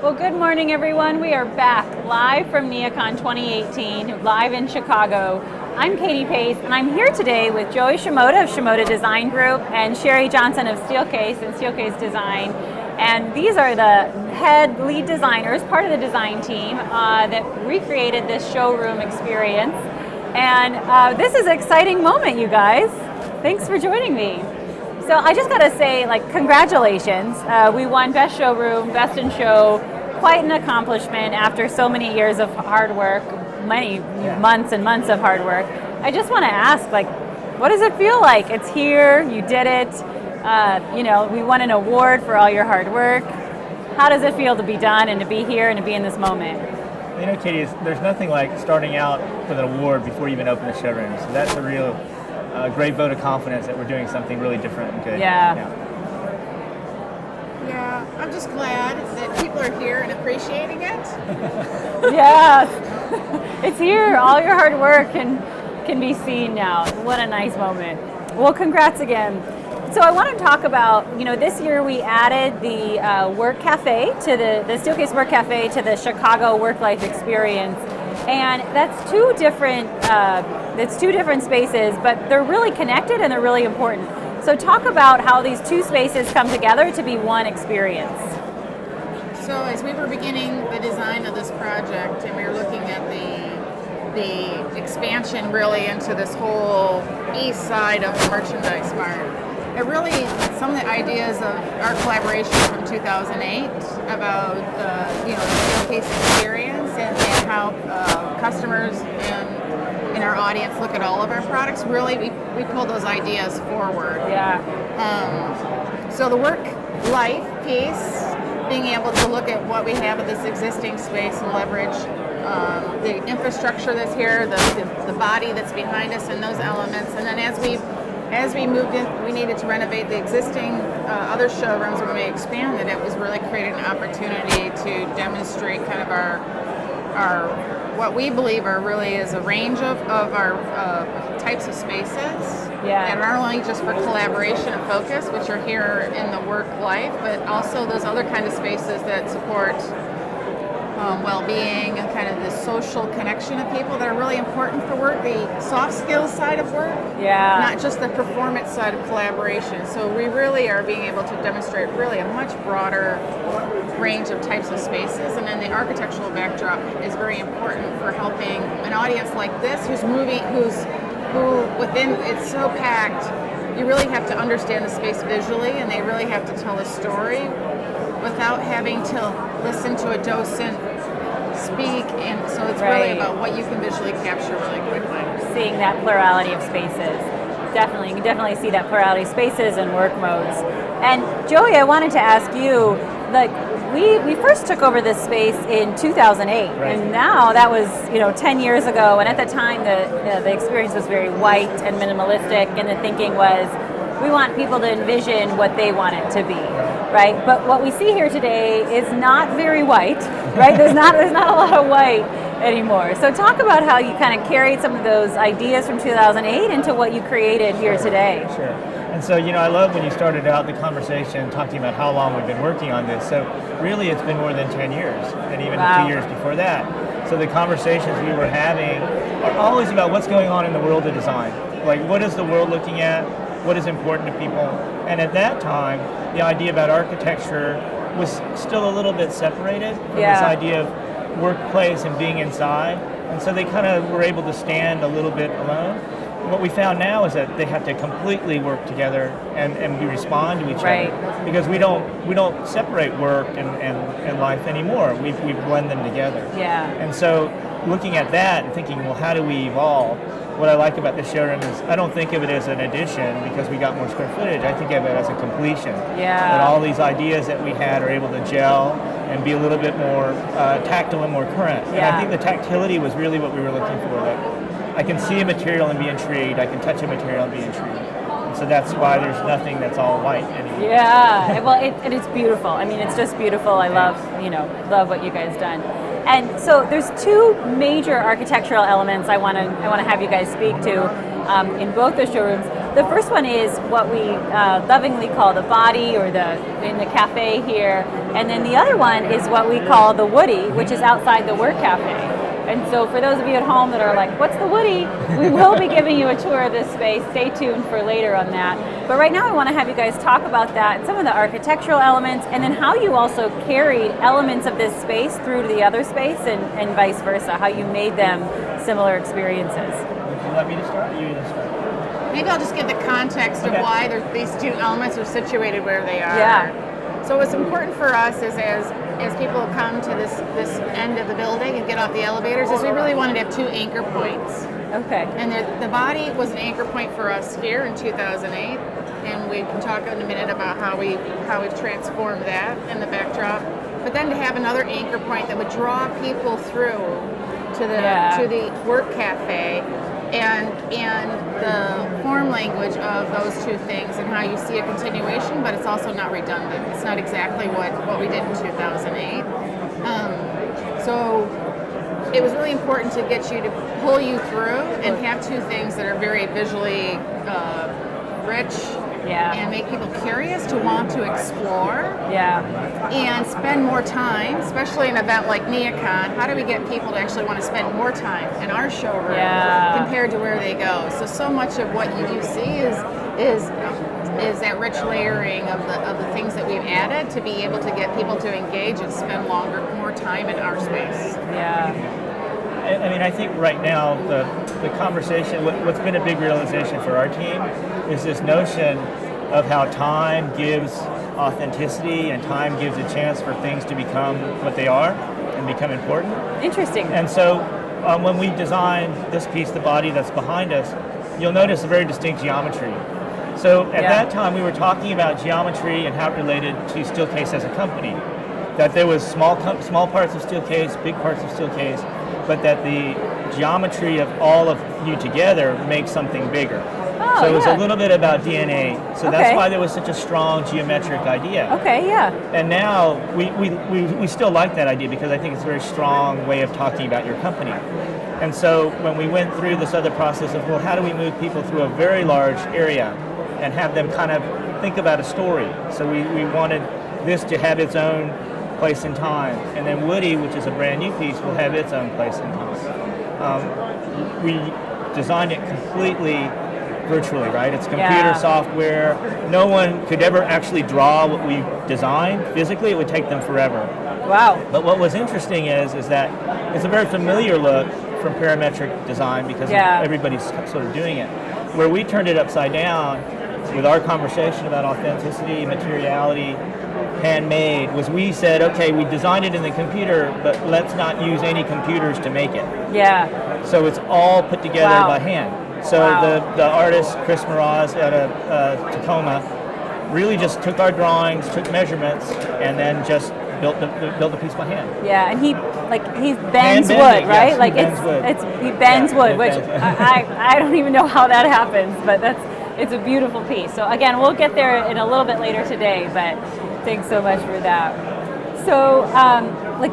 Well, good morning, everyone. We are back live from NeoCon 2018, live in Chicago. I'm Katie Pace, and I'm here today with Joey Shimoda of Shimoda Design Group and Cherie Johnson of Steelcase and Steelcase Design. And these are the head lead designers, part of the design team that recreated this showroom experience. And this is an exciting moment, you guys. Thanks for joining me. So I just got to say, congratulations. We won Best Showroom, Best in Show. Quite an accomplishment after so many years of hard work, many months and months of hard work. I just want to ask, what does it feel like? It's here, you did it. We won an award for all your hard work. How does it feel to be done and to be here and to be in this moment? You know, Katie, there's nothing like starting out with an award before you even open the showroom. So that's a real great vote of confidence that we're doing something really different and good. Yeah, I'm just glad that people are here and appreciating it. Yes, it's here. All your hard work can be seen now. What a nice moment. Well, congrats again. So I want to talk about, this year we added the Work Cafe to the Steelcase Work Cafe to the Chicago WorkLife experience. And that's two different spaces, but they're really connected and they're really important. So talk about how these two spaces come together to be one experience. So as we were beginning the design of this project and we were looking at the expansion really into this whole east side of the merchandise mart, it really, some of the ideas of our collaboration from 2008 about the Steelcase experience and how customers and our audience look at all of our products, really we pull those ideas forward. Yeah. So the work life piece, being able to look at what we have in this existing space and leverage the infrastructure that's here, the body that's behind us and those elements, and then as we moved in, we needed to renovate the existing other showrooms when we expanded. It was really creating an opportunity to demonstrate kind of our what we believe really is a range of our types of spaces that are not only just for collaboration and focus, which are here in the work life, but also those other kind of spaces that support well-being and kind of the social connection of people that are really important for work, the soft skills side of work, not just the performance side of collaboration. So we really are being able to demonstrate really a much broader range of types of spaces, and then the architectural backdrop is very important for helping an audience like this who within it's so packed. You really have to understand the space visually, and they really have to tell a story without having to listen to a docent speak, and so it's really about what you can visually capture really quickly. Seeing that plurality of spaces. Definitely, you can definitely see that plurality of spaces and work modes. And Joey, I wanted to ask you, we first took over this space in 2008, and now that was 10 years ago. And at the time, the experience was very white and minimalistic, and the thinking was we want people to envision what they want it to be, right? But what we see here today is not very white, right? There's not a lot of white anymore. So talk about how you kind of carried some of those ideas from 2008 into what you created here today. Sure. And so, I love when you started out the conversation talking about how long we've been working on this. So really it's been more than 10 years, and even 2 years before that. So the conversations we were having are always about what's going on in the world of design. What is the world looking at? What is important to people? And at that time, the idea about architecture was still a little bit separated from this idea of workplace and being inside. And so they kind of were able to stand a little bit alone. What we found now is that they have to completely work together and we respond to each other, because we don't separate work and life anymore. We blend them together. Yeah. And so looking at that and thinking, well, how do we evolve? What I like about this showroom is I don't think of it as an addition because we got more square footage. I think of it as a completion. Yeah. That all these ideas that we had are able to gel and be a little bit more tactile and more current. And I think the tactility was really what we were looking for. I can see a material and be intrigued. I can touch a material and be intrigued. And so that's why there's nothing that's all white anymore. Yeah, well, it's beautiful. I mean, it's just beautiful. I love what you guys done. And so there's two major architectural elements I want to have you guys speak to in both the showrooms. The first one is what we lovingly call the body, or in the cafe here, and then the other one is what we call the Woody, which is outside the work cafe. And so for those of you at home that are like, what's the Woody? We will be giving you a tour of this space. Stay tuned for later on that. But right now I want to have you guys talk about that and some of the architectural elements, and then how you also carried elements of this space through to the other space, and vice versa, how you made them similar experiences. Would you like me to start? You to start. Maybe I'll just give the context of why these two elements are situated where they are. Yeah. So what's important for us is as people come to this end of the building and get off the elevators, is we really wanted to have two anchor points. Okay. And the body was an anchor point for us here in 2008, and we can talk in a minute about how we've transformed that in the backdrop. But then to have another anchor point that would draw people through to the work cafe, and the form language of those two things, and how you see a continuation, but it's also not redundant. It's not exactly what we did in 2008. So it was really important to get you to pull you through and have two things that are very visually rich, and make people curious to want to explore, and spend more time, especially in an event like NeoCon. How do we get people to actually want to spend more time in our showroom compared to where they go? So much of what you do see is that rich layering of the things that we've added to be able to get people to engage and spend more time in our space. I mean, I think right now the conversation, what's been a big realization for our team is this notion of how time gives authenticity, and time gives a chance for things to become what they are and become important. Interesting. And so when we designed this piece, the body that's behind us, you'll notice a very distinct geometry. So at that time we were talking about geometry and how it related to Steelcase as a company. That there was small parts of Steelcase, big parts of Steelcase, but that the geometry of all of you together makes something bigger. Oh, so it was a little bit about DNA. So that's why there was such a strong geometric idea. Okay, yeah. And now we still like that idea, because I think it's a very strong way of talking about your company. And so when we went through this other process of, well, how do we move people through a very large area and have them kind of think about a story? So we wanted this to have its own place in time, and then Woody, which is a brand new piece, will have its own place in time. We designed it completely virtually, right? It's computer software. No one could ever actually draw what we designed physically. It would take them forever. Wow. But what was interesting is that it's a very familiar look from parametric design, because everybody's sort of doing it. Where we turned it upside down with our conversation about authenticity, materiality, handmade, was we said, okay, we designed it in the computer, but let's not use any computers to make it. So it's all put together by hand. So the artist, Chris Mraz out of Tacoma, really just took our drawings, took measurements, and then just built the piece by hand. And he bends wood, right? Yes, like he bends wood, which bends. I don't even know how that happens, but it's a beautiful piece. So again, we'll get there in a little bit later today, but thanks so much for that. So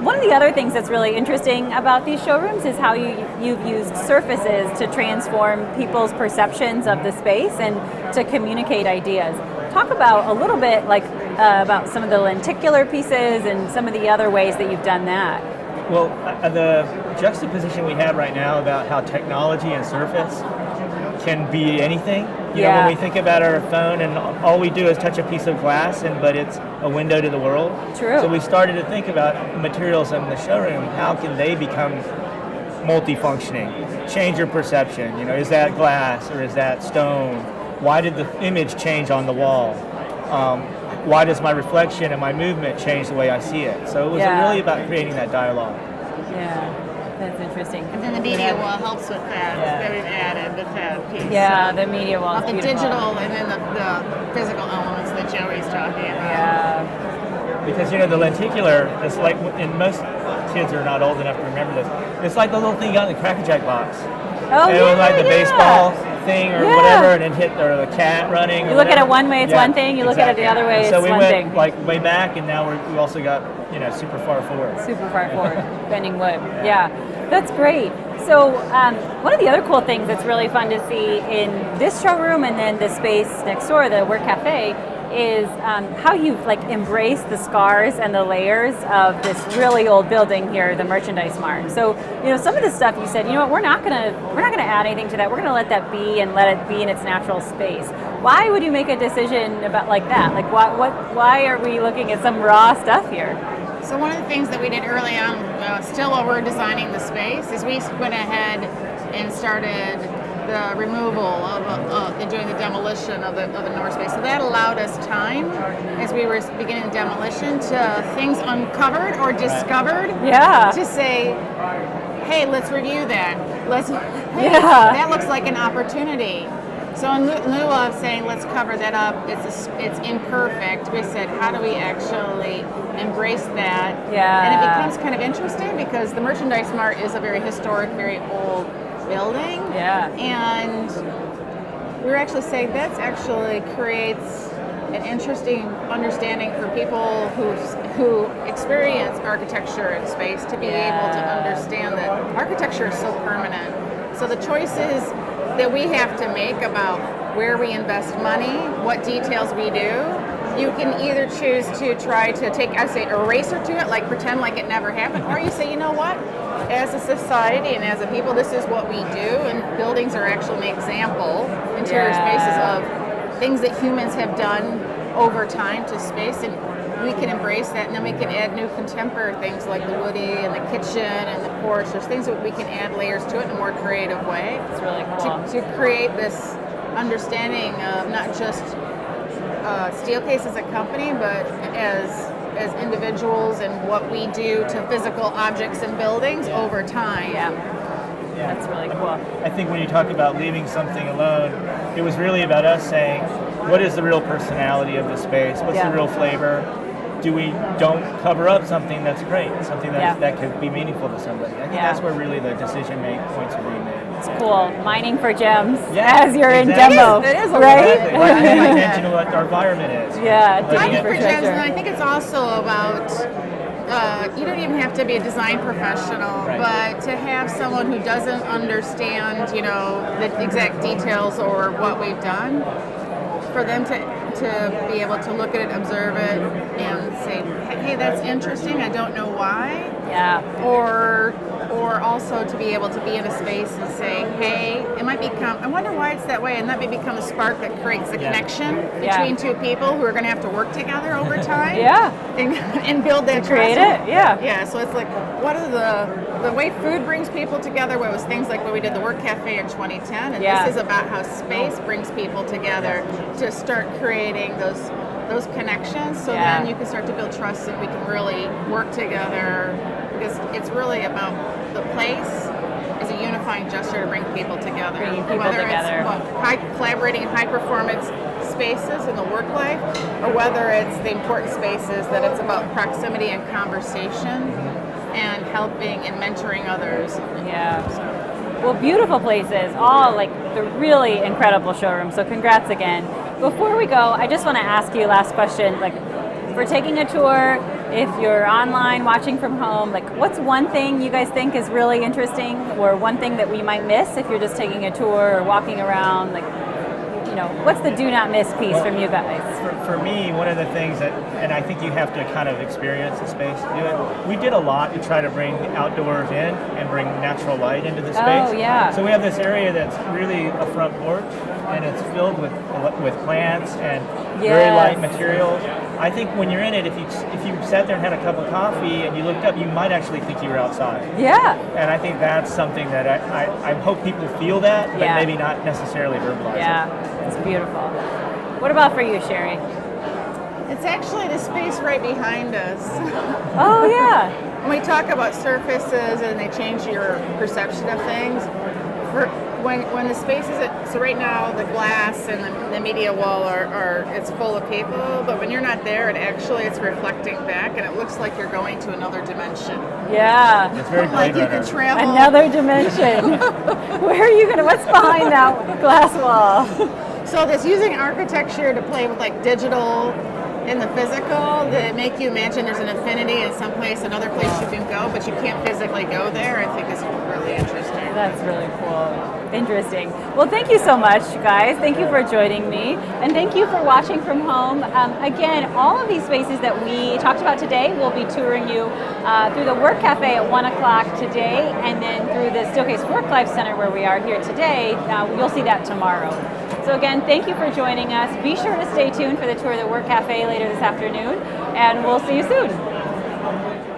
one of the other things that's really interesting about these showrooms is how you've used surfaces to transform people's perceptions of the space and to communicate ideas. Talk about a little bit about some of the lenticular pieces and some of the other ways that you've done that. Well, the juxtaposition we have right now about how technology and surface can be anything. You know, when we think about our phone and all we do is touch a piece of glass, but it's a window to the world. True. So we started to think about materials in the showroom. How can they become multifunctioning? Change your perception. You know, is that glass or is that stone? Why did the image change on the wall? Why does my reflection and my movement change the way I see it? So it was really about creating that dialogue. That's interesting. And then the media wall helps with that. That we've added with that piece. The media wall. The digital and then the physical elements that Joey's talking about. Because the lenticular, it's like, and most kids are not old enough to remember this. It's like the little thing you got in the Cracker Jack box. Oh, it was like the baseball thing or whatever, and then hit or the cat running. You look at it one way, it's one thing. You look at it the other way, it's one thing. So we went way back, and now we also got super far forward. Super far forward, bending wood. That's great. So one of the other cool things that's really fun to see in this showroom and then the space next door, the Work Cafe, is how you've like embraced the scars and the layers of this really old building here, the Merchandise Mart. So some of the stuff you said, what, we're not gonna add anything to that. We're gonna let that be and let it be in its natural space. Why would you make a decision about like that? Like why are we looking at some raw stuff here? So one of the things that we did early on, still while we're designing the space, is we went ahead and started the removal of and doing the demolition of the north space. So that allowed us time as we were beginning demolition to things uncovered or discovered. Yeah. To say, hey, let's review that. That looks like an opportunity. So in lieu of saying let's cover that up, it's imperfect, we said how do we actually embrace that? Yeah. And it becomes kind of interesting because the Merchandise Mart is a very historic, very old building. Yeah. And we were actually saying that actually creates an interesting understanding for people who experience architecture and space to be able to understand that architecture is so permanent. So the choices that we have to make about where we invest money, what details we do, you can either choose to try to take, I say, eraser to it, like pretend like it never happened, or you say, you know what, as a society and as a people, this is what we do, and buildings are actually an example, interior spaces of things that humans have done over time to space, and we can embrace that, and then we can add new contemporary things like the woody and the kitchen and the porch. There's things that we can add layers to it in a more creative way. It's really cool. To create this understanding of not just Steelcase as a company, but as individuals and what we do to physical objects and buildings over time. Yeah. That's really cool. I think when you talk about leaving something alone, it was really about us saying, what is the real personality of the space? What's the real flavor? Do we don't cover up something that's great, something that could be meaningful to somebody? I think that's where really the decision points are being made. It's cool. Mining for gems as you're in demo. It is right? Exactly. Paying attention to what our environment is. Yeah, Mining for treasure. gems, and I think it's also about you don't even have to be a design professional, but to have someone who doesn't understand, the exact details or what we've done, for them to be able to look at it, observe it, and say, hey, that's interesting, I don't know why. Yeah. Or also to be able to be in a space and say, hey, it might become, I wonder why it's that way, and that may become a spark that creates a connection between two people who are going to have to work together over time. And build that create trust. it. Yeah. Yeah. So it's like, what are the way food brings people together? What was things like when we did the Work Cafe in 2010, and this is about how space brings people together to start creating those connections. So then you can start to build trust, and we can really work together. Because it's really about the place is a unifying gesture to bring people together. Whether it's collaborating in high performance spaces in the work life, or whether it's the important spaces that it's about proximity and conversation and helping and mentoring others. Yeah. Well, beautiful places, all like the really incredible showroom. So congrats again. Before we go, I just want to ask you last question. Like, for taking a tour, if you're online watching from home, like what's one thing you guys think is really interesting, or one thing that we might miss if you're just taking a tour or walking around? Like, what's the do not miss piece from you guys? For me, one of the things that, and I think you have to kind of experience the space to do it, we did a lot to try to bring outdoors in and bring natural light into the space. Oh, yeah. So we have this area that's really a front porch, and it's filled with plants and very light materials. I think when you're in it, if you sat there and had a cup of coffee and you looked up, you might actually think you were outside. Yeah. And I think that's something that I hope people feel that, but maybe not necessarily verbalize it. Yeah, it's beautiful. What about for you, Cherie? It's actually the space right behind us. Oh, yeah. When we talk about surfaces and they change your perception of things, when the spaces, so right now the glass and the media wall it's full of people, but when you're not there, it's reflecting back, and it looks like you're going to another dimension. Yeah. It's very like you can travel another dimension. Where are you what's behind that glass wall? So this using architecture to play with like digital in the physical that make you imagine there's an infinity in some place, another place you can go, but you can't physically go there, I think is really interesting. That's really cool. Interesting. Well, thank you so much, guys. Thank you for joining me. And thank you for watching from home. Again, all of these spaces that we talked about today, we'll be touring you through the Work Cafe at 1 o'clock today, and then through the Steelcase WorkLife Center where we are here today. You'll see that tomorrow. So again, thank you for joining us. Be sure to stay tuned for the tour of the Work Cafe later this afternoon, and we'll see you soon.